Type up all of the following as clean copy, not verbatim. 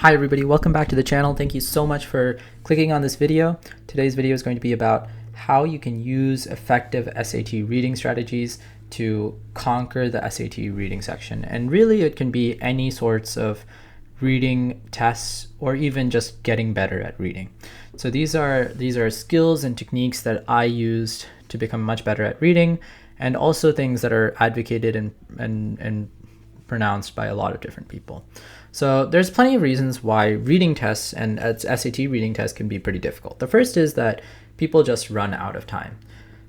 Hi everybody, welcome back to the channel. Thank you so much for clicking on this video. Today's video is going to be about how you can use effective SAT reading strategies to conquer the SAT reading section. And really it can be any sorts of reading tests or even just getting better at reading. So these are skills and techniques that I used to become much better at reading, and also things that are advocated and pronounced by a lot of different people. So there's plenty of reasons why reading tests and SAT reading tests can be pretty difficult. The first is that people just run out of time.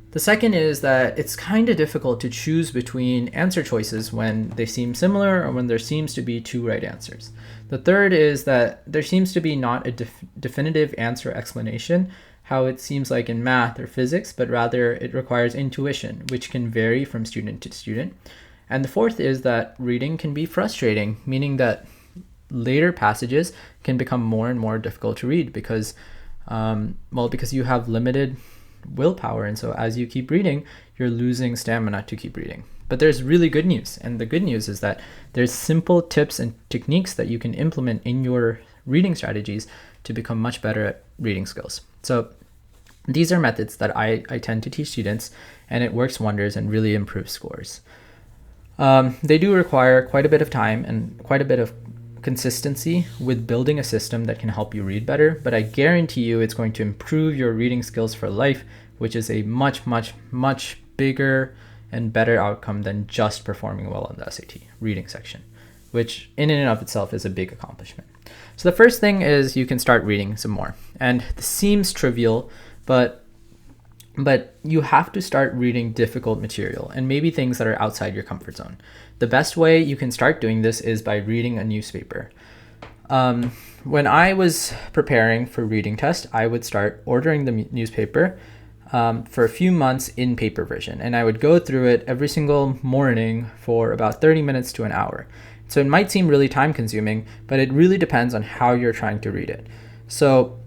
The second is that it's kind of difficult to choose between answer choices when they seem similar or when there seems to be two right answers. The third is that there seems to be not a definitive answer explanation, how it seems like in math or physics, but rather it requires intuition, which can vary from student to student. And the fourth is that reading can be frustrating, meaning that later passages can become more and more difficult to read because you have limited willpower. And so as you keep reading, you're losing stamina to keep reading. But there's really good news. And the good news is that there's simple tips and techniques that you can implement in your reading strategies to become much better at reading skills. So these are methods that I tend to teach students, and it works wonders and really improves scores. They do require quite a bit of time and quite a bit of consistency with building a system that can help you read better, but I guarantee you it's going to improve your reading skills for life, which is a much, much, much bigger and better outcome than just performing well on the SAT reading section, which in and of itself is a big accomplishment. So the first thing is you can start reading some more. And this seems trivial, but you have to start reading difficult material and maybe things that are outside your comfort zone. The best way you can start doing this is by reading a newspaper. When I was preparing for reading test, I would start ordering the newspaper for a few months in paper version, and I would go through it every single morning for about 30 minutes to an hour. So it might seem really time consuming, but it really depends on how you're trying to read it. So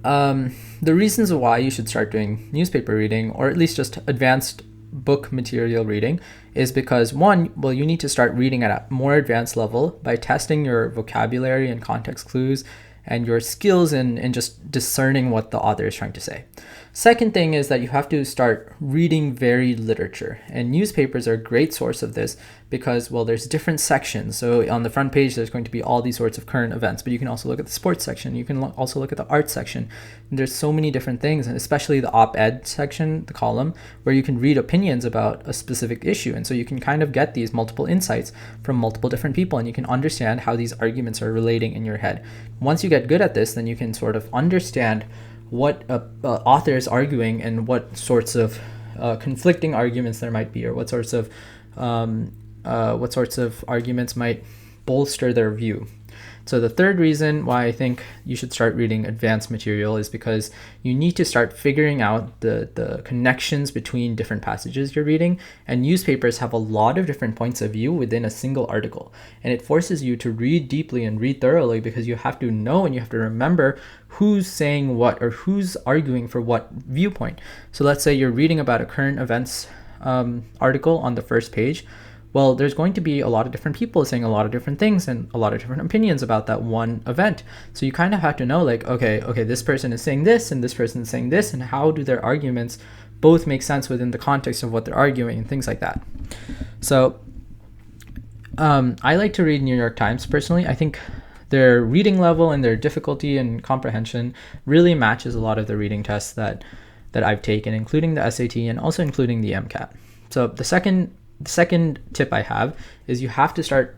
the reasons why you should start doing newspaper reading, or at least just advanced book material reading, is because you need to start reading at a more advanced level by testing your vocabulary and context clues and your skills in just discerning what the author is trying to say. Second thing is that you have to start reading varied literature, and newspapers are a great source of this because, well, there's different sections. So on the front page, there's going to be all these sorts of current events, but you can also look at the sports section. You can also look at the art section. And there's so many different things, and especially the op-ed section, the column, where you can read opinions about a specific issue. And so you can kind of get these multiple insights from multiple different people, and you can understand how these arguments are relating in your head. Once you get good at this, then you can sort of understand what author is arguing and what sorts of conflicting arguments there might be, or what sorts of arguments might bolster their view. So the third reason why I think you should start reading advanced material is because you need to start figuring out the connections between different passages you're reading, and newspapers have a lot of different points of view within a single article, and it forces you to read deeply and read thoroughly because you have to know and you have to remember who's saying what or who's arguing for what viewpoint. So let's say you're reading about a current events article on the first page. Well, there's going to be a lot of different people saying a lot of different things and a lot of different opinions about that one event. So you kind of have to know, like, okay, this person is saying this and this person is saying this, and how do their arguments both make sense within the context of what they're arguing and things like that. So I like to read New York Times personally. I think their reading level and their difficulty and comprehension really matches a lot of the reading tests that I've taken, including the SAT and also including the MCAT. So the second tip I have is you have to start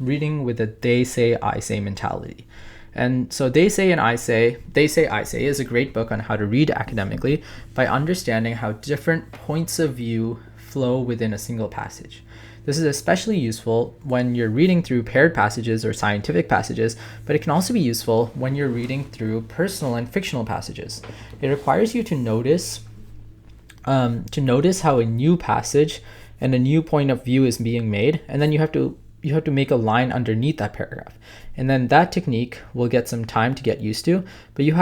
reading with a they say, I say mentality. And so They Say, I Say is a great book on how to read academically by understanding how different points of view flow within a single passage. This is especially useful when you're reading through paired passages or scientific passages, but it can also be useful when you're reading through personal and fictional passages. It requires you to notice how a new passage and a new point of view is being made, and then you have to make a line underneath that paragraph. And then that technique will get some time to get used to, but you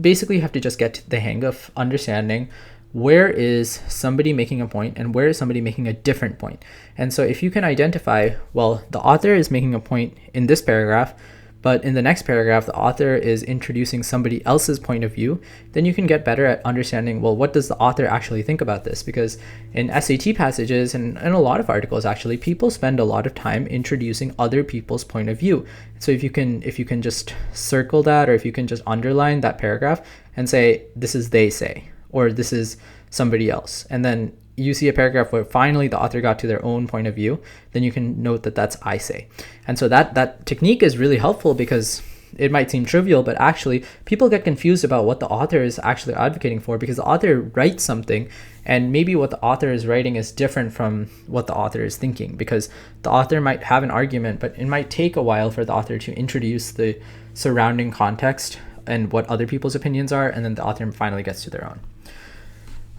basically have to just get the hang of understanding where is somebody making a point and where is somebody making a different point. And so if you can identify, well, the author is making a point in this paragraph, but in the next paragraph, the author is introducing somebody else's point of view, then you can get better at understanding, well, what does the author actually think about this? Because in SAT passages and a lot of articles, actually, people spend a lot of time introducing other people's point of view. So if you can just circle that, or if you can just underline that paragraph and say, this is they say, or this is somebody else, and then you see a paragraph where finally the author got to their own point of view, then you can note that that's I say. And so that technique is really helpful, because it might seem trivial, but actually people get confused about what the author is actually advocating for, because the author writes something and maybe what the author is writing is different from what the author is thinking, because the author might have an argument, but it might take a while for the author to introduce the surrounding context and what other people's opinions are, and then the author finally gets to their own.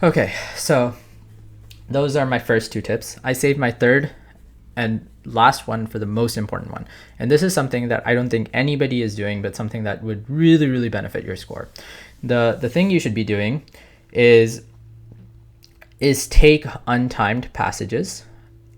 Okay, so those are my first two tips. I saved my third and last one for the most important one. And this is something that I don't think anybody is doing, but something that would really, really benefit your score. The thing you should be doing is take untimed passages.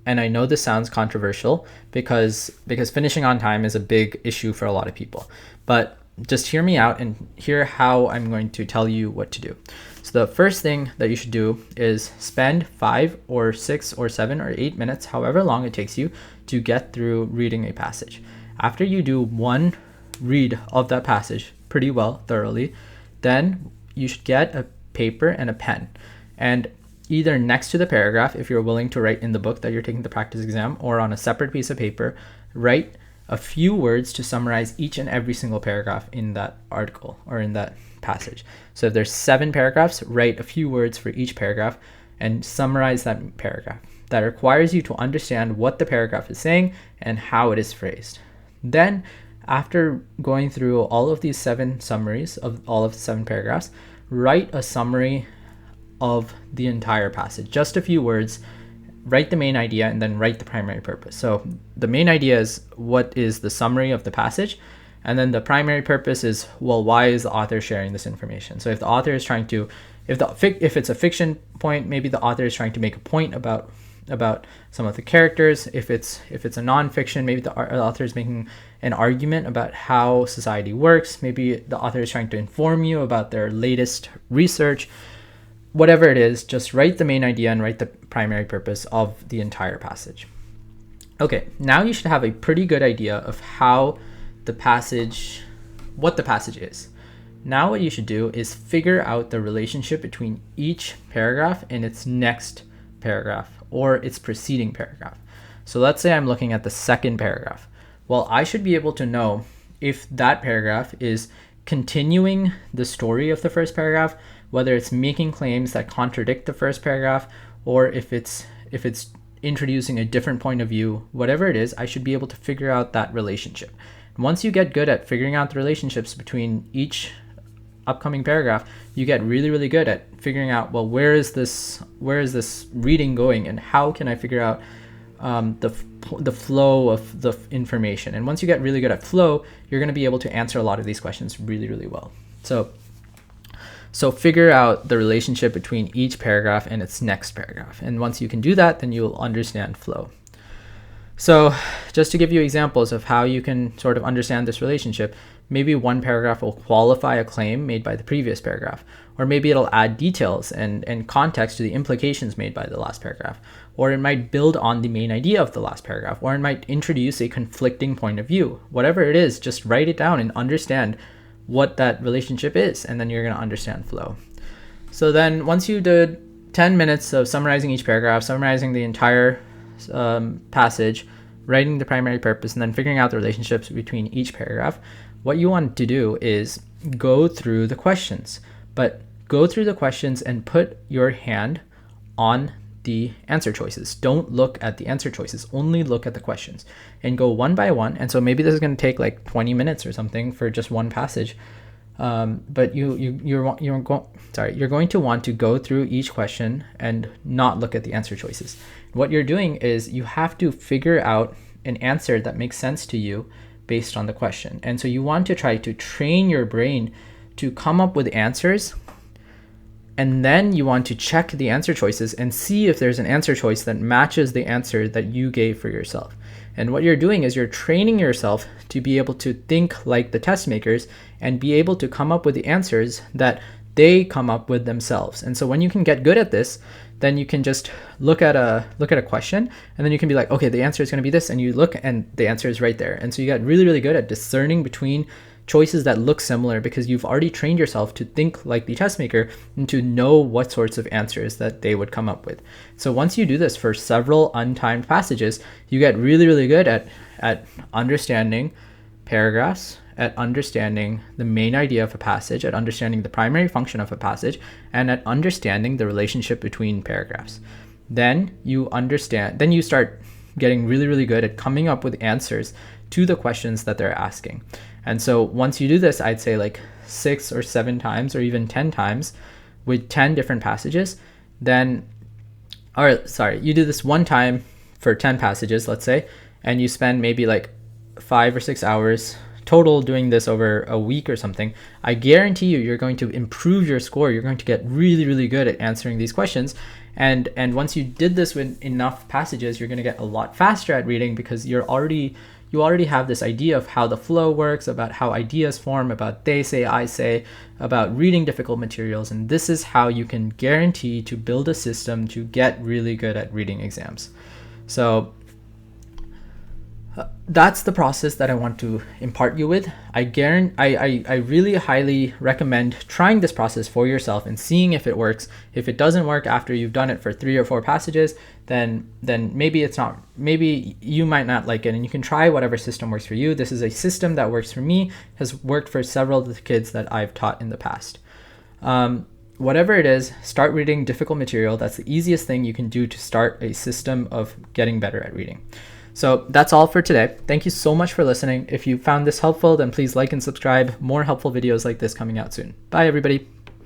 And I know this sounds controversial because finishing on time is a big issue for a lot of people. But just hear me out and hear how I'm going to tell you what to do. So the first thing that you should do is spend 5 or 6 or 7 or 8 minutes, however long it takes you, to get through reading a passage. After you do one read of that passage pretty well, thoroughly, then you should get a paper and a pen. And either next to the paragraph, if you're willing to write in the book that you're taking the practice exam, or on a separate piece of paper, write a few words to summarize each and every single paragraph in that article or in that passage. So if there's 7 paragraphs, write a few words for each paragraph and summarize that paragraph. That requires you to understand what the paragraph is saying and how it is phrased. Then, after going through all of these 7 summaries of all of the 7 paragraphs, write a summary of the entire passage, just a few words. Write the main idea and then write the primary purpose. So the main idea is what is the summary of the passage, and then the primary purpose is, well, why is the author sharing this information? So if the author is trying to, if it's a fiction point, maybe the author is trying to make a point about some of the characters. If it's a nonfiction, maybe the author is making an argument about how society works. Maybe the author is trying to inform you about their latest research. Whatever it is, just write the main idea and write the primary purpose of the entire passage. Okay, now you should have a pretty good idea of what the passage is. Now what you should do is figure out the relationship between each paragraph and its next paragraph or its preceding paragraph. So let's say I'm looking at the second paragraph. Well, I should be able to know if that paragraph is continuing the story of the first paragraph, whether it's making claims that contradict the first paragraph, or if it's introducing a different point of view. Whatever it is, I should be able to figure out that relationship. Once you get good at figuring out the relationships between each upcoming paragraph, you get really, really good at figuring out, well, where is this reading going, and how can I figure out the flow of the information. And once you get really good at flow, you're going to be able to answer a lot of these questions really, really well. So figure out the relationship between each paragraph and its next paragraph. And once you can do that, then you'll understand flow. So just to give you examples of how you can sort of understand this relationship, maybe one paragraph will qualify a claim made by the previous paragraph, or maybe it'll add details and context to the implications made by the last paragraph, or it might build on the main idea of the last paragraph, or it might introduce a conflicting point of view. Whatever it is, just write it down and understand what that relationship is, and then you're going to understand flow. So then once you did 10 minutes of summarizing each paragraph, summarizing the entire passage, writing the primary purpose, and then figuring out the relationships between each paragraph, what you want to do is go through the questions. But go through the questions and put your hand on the answer choices. Don't look at the answer choices, only look at the questions, and go one by one. And so maybe this is going to take like 20 minutes or something for just one passage. But you're going to want to go through each question and not look at the answer choices. What you're doing is you have to figure out an answer that makes sense to you based on the question. And so you want to try to train your brain to come up with answers And then you want to check the answer choices and see if there's an answer choice that matches the answer that you gave for yourself. And what you're doing is you're training yourself to be able to think like the test makers and be able to come up with the answers that they come up with themselves. And so when you can get good at this, then you can just look at a question, and then you can be like, okay, the answer is going to be this, and you look and the answer is right there. And so you got really, really good at discerning between choices that look similar because you've already trained yourself to think like the test maker and to know what sorts of answers that they would come up with. So once you do this for several untimed passages, you get really, really good at understanding paragraphs, at understanding the main idea of a passage, at understanding the primary function of a passage, and at understanding the relationship between paragraphs. Then you start getting really, really good at coming up with answers to the questions that they're asking. And so once you do this, I'd say like 6 or 7 times or even 10 times with 10 different passages, you do this one time for 10 passages, let's say, and you spend maybe like 5 or 6 hours total doing this over a week or something. I guarantee you're going to improve your score. You're going to get really, really good at answering these questions. And once you did this with enough passages, you're going to get a lot faster at reading because you already have this idea of how the flow works, about how ideas form, about they say, I say, about reading difficult materials. And this is how you can guarantee to build a system to get really good at reading exams. So that's the process that I want to impart you with. I really highly recommend trying this process for yourself and seeing if it works. If it doesn't work after you've done it for 3 or 4 passages, then maybe you might not like it, and you can try whatever system works for you. This is a system that works for me, has worked for several of the kids that I've taught in the past. Whatever it is, start reading difficult material. That's the easiest thing you can do to start a system of getting better at reading. So that's all for today. Thank you so much for listening. If you found this helpful, then please like and subscribe. More helpful videos like this coming out soon. Bye, everybody.